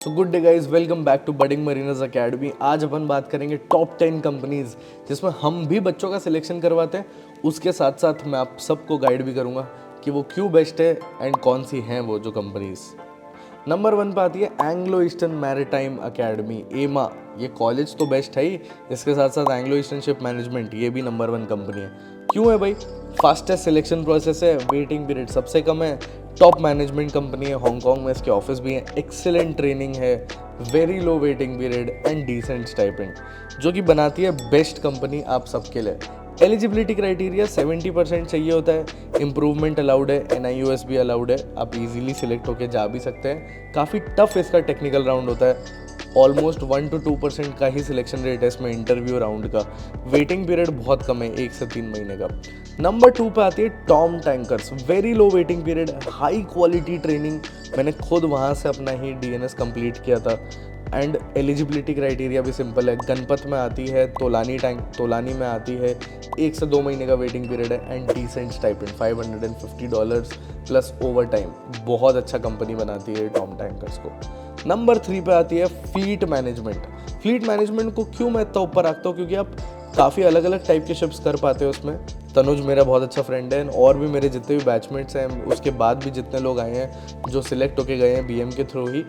So good day guys, welcome back to budding mariners academy. आज अपन बात करेंगे टॉप 10 कंपनीज जिसमें हम भी बच्चों का सिलेक्शन करवाते हैं। उसके साथ साथ मैं आप सबको गाइड भी करूंगा कि वो क्यों बेस्ट है एंड कौन सी हैं वो जो कंपनीज। नंबर 1 पे आती है एंग्लो ईस्टर्न मैरिटाइम अकेडमी, एमा। ये कॉलेज तो बेस्ट है ही, इसके साथ साथ एंग्लो ईस्टर्न शिप मैनेजमेंट ये भी नंबर 1 कंपनी है। क्यों है भाई? फास्टेस्ट सिलेक्शन प्रोसेस है, वेटिंग पीरियड सबसे कम है, टॉप मैनेजमेंट कंपनी है, हांगकांग में इसके ऑफिस भी हैं, एक्सीलेंट ट्रेनिंग है, very low waiting period and decent stipend, जो कि बनाती है बेस्ट कंपनी आप सबके लिए। एलिजिबिलिटी क्राइटेरिया 70% चाहिए होता है, इम्प्रूवमेंट अलाउड है, NIOS भी अलाउड है, आप इजीली सिलेक्ट होके जा भी सकते हैं। काफ़ी टफ इसका टेक्निकल राउंड होता है, ऑलमोस्ट 1 to 2% का ही सिलेक्शन रेट है इसमें इंटरव्यू राउंड का। वेटिंग पीरियड बहुत कम है, 1 से 3 महीने का। नंबर 2 पे आती है Tom tankers, very low waiting period, high quality training. मैंने खुद वहाँ से अपना ही DNS कंप्लीट किया था एंड एलिजिबिलिटी क्राइटेरिया भी सिंपल है। गणपत में आती है, तोलानी में आती है, 1 से 2 महीने का वेटिंग पीरियड है and decent stipend $550 plus overtime. बहुत अच्छा कंपनी बनाती है टॉम टैंकर्स को। नंबर 3 पे आती है फ्लीट मैनेजमेंट। फ्लीट मैनेजमेंट को क्यों मैं इतना ऊपर रखता हूँ? क्योंकि आप काफ़ी अलग अलग टाइप के शिप्स कर पाते हो उसमें। तनुज मेरा बहुत अच्छा फ्रेंड है और भी मेरे जितने भी बैचमेट्स हैं, उसके बाद भी जितने लोग आए हैं जो सिलेक्ट होके गए हैं BM के थ्रू ही,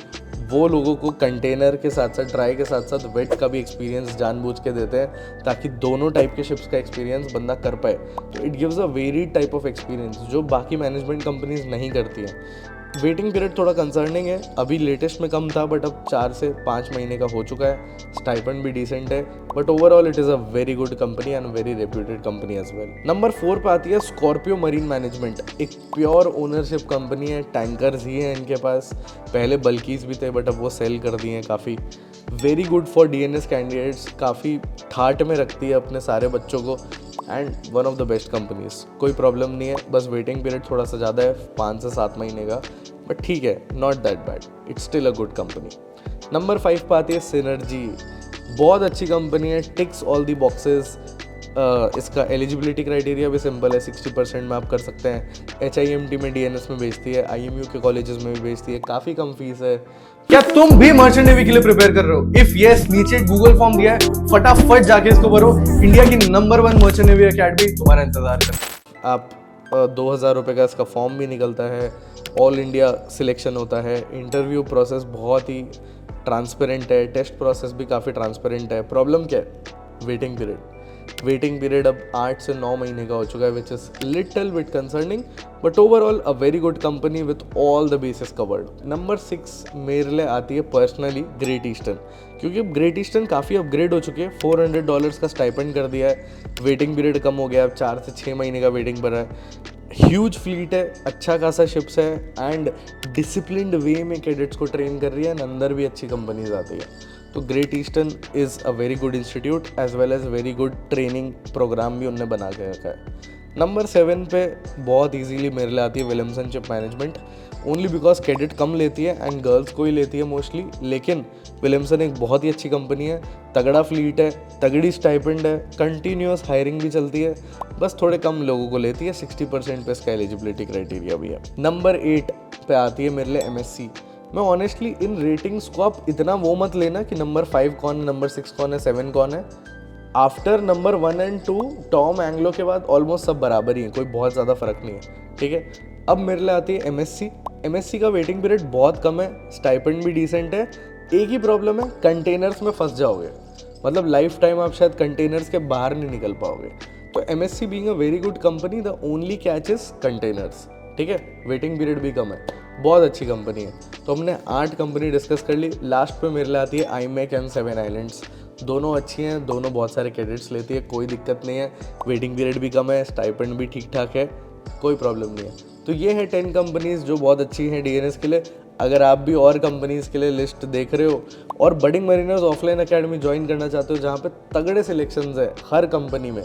वो लोगों को कंटेनर के साथ साथ ड्राई के साथ साथ वेट का भी एक्सपीरियंस जानबूझ के देते हैं ताकि दोनों टाइप के शिप्स का एक्सपीरियंस बंदा कर पाए। तो it gives a very type of experience जो बाकी मैनेजमेंट कंपनीज नहीं करती हैं। वेटिंग पीरियड थोड़ा कंसर्निंग है, अभी लेटेस्ट में कम था बट अब 4 से 5 महीने का हो चुका है। स्टाइपेंड भी डिसेंट है but overall it is a very good company and very reputed company as well. Number 4 पे आती है स्कॉर्पियो मरीन मैनेजमेंट, एक प्योर ओनरशिप कंपनी है, टैंकर्स ही हैं इनके पास। पहले बल्कीज भी थे बट अब वो सेल कर दिए हैं काफ़ी। Very good for DNS candidates, काफ़ी ठाट में रखती है अपने सारे बच्चों को and one of the best companies. कोई प्रॉब्लम नहीं है, बस वेटिंग पीरियड थोड़ा सा ज़्यादा है, 5 से 7 महीने का, बट ठीक है, not that bad, it's still a good company. Number 5 पे आती है सिनर्जी, बहुत अच्छी कंपनी है, टिक्स ऑल दी बॉक्सेस। इसका एलिजिबिलिटी क्राइटेरिया भी सिंपल है, 60% में आप कर सकते हैं। HIMT में DNS में बेचती है, IMU के कॉलेजेस में भी बेचती है, काफ़ी कम फीस है। क्या तुम भी मर्चेंट नेवी के लिए प्रिपेयर कर रहे हो? इफ यस, नीचे गूगल फॉर्म दिया है, फटाफट जाके इसको भरो। इंडिया की नंबर 1 मर्चेंट नेवी अकेडमी तुम्हारा इंतजार कर। आप 2,000 रुपये का इसका फॉर्म भी निकलता है, ऑल इंडिया सिलेक्शन होता है, इंटरव्यू प्रोसेस बहुत ही ट्रांसपेरेंट है, टेस्ट प्रोसेस भी काफ़ी ट्रांसपेरेंट है। प्रॉब्लम क्या है? वेटिंग पीरियड अब 8 से 9 महीने का हो चुका है, which is little bit concerning, but overall a very good company with all the basis covered. Number 6 मेरे लिए आती है पर्सनली ग्रेट ईस्टर्न, क्योंकि अब ग्रेट ईस्टर्न काफ़ी अपग्रेड हो चुकी है, $400 का स्टाइपेंड कर दिया है, वेटिंग पीरियड कम हो गया, अब 4 से 6 महीने का वेटिंग पर है, ह्यूज फ्लीट है, अच्छा खासा शिप्स है एंड डिसिप्लिन्ड वे में कैडेट्स को ट्रेन कर रही है एंड अंदर भी अच्छी कंपनीज आती है। तो Great Eastern is a very good institute as well as very good training programme भी उनने बना के रखा है। नंबर 7 पे बहुत इजीली मेरे लिए आती है Williamson ship management, only because cadet कम लेती है एंड गर्ल्स को ही लेती है मोस्टली, लेकिन विलियमसन एक बहुत ही अच्छी कंपनी है, तगड़ा फ्लीट है, तगड़ी स्टाइपेंड है, कंटिन्यूस हायरिंग भी चलती है, बस थोड़े कम लोगों को लेती है, 60% पे इसका एलिजिबिलिटी क्राइटेरिया भी है। नंबर 8 पे आती है मेरे लिए MSc। मैं ऑनेस्टली इन रेटिंग्स को आप इतना वो मत लेना कि नंबर 5 कौन है, नंबर 6 कौन है, 7 कौन है। After number 1 and 2 Tom Anglo के बाद ऑलमोस्ट सब बराबर ही है, कोई बहुत ज़्यादा फर्क नहीं है, ठीक है। अब मेरे लिए आती है MSc का वेटिंग पीरियड बहुत कम है, स्टाइपेंड भी डिसेंट है। एक ही प्रॉब्लम है, कंटेनर्स में फंस जाओगे, मतलब लाइफ टाइम आप शायद कंटेनर्स के बाहर नहीं निकल पाओगे। तो MSc being a very good company, the only catch is containers, ठीक है। वेटिंग पीरियड भी कम है, बहुत अच्छी कंपनी है। तो हमने 8 कंपनी डिस्कस कर ली। लास्ट पे मेरे लिए आती है IMEC एंड 7 आइलैंड्स, दोनों अच्छी हैं, दोनों बहुत सारे कैडेट्स लेती है, कोई दिक्कत नहीं है, वेटिंग पीरियड भी कम है, स्टाइपेंड भी ठीक ठाक है, कोई प्रॉब्लम नहीं है। तो ये है 10 कंपनीज जो बहुत अच्छी हैं DNS के लिए। अगर आप भी और कंपनीज के लिए लिस्ट देख रहे हो और budding mariners offline academy join करना चाहते हो जहाँ पे तगड़े सिलेक्शंस है हर कंपनी में,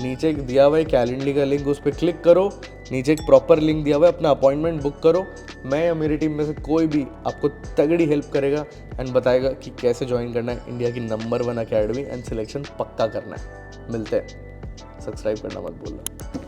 नीचे एक दिया हुआ है कैलेंडर का लिंक, उस पर क्लिक करो, नीचे एक प्रॉपर लिंक दिया हुआ है, अपना अपॉइंटमेंट बुक करो। मैं या मेरी टीम में से कोई भी आपको तगड़ी हेल्प करेगा एंड बताएगा कि कैसे ज्वाइन करना है इंडिया की नंबर 1 अकेडमी एंड सिलेक्शन पक्का करना है। मिलते हैं, सब्सक्राइब करना मत भूलना।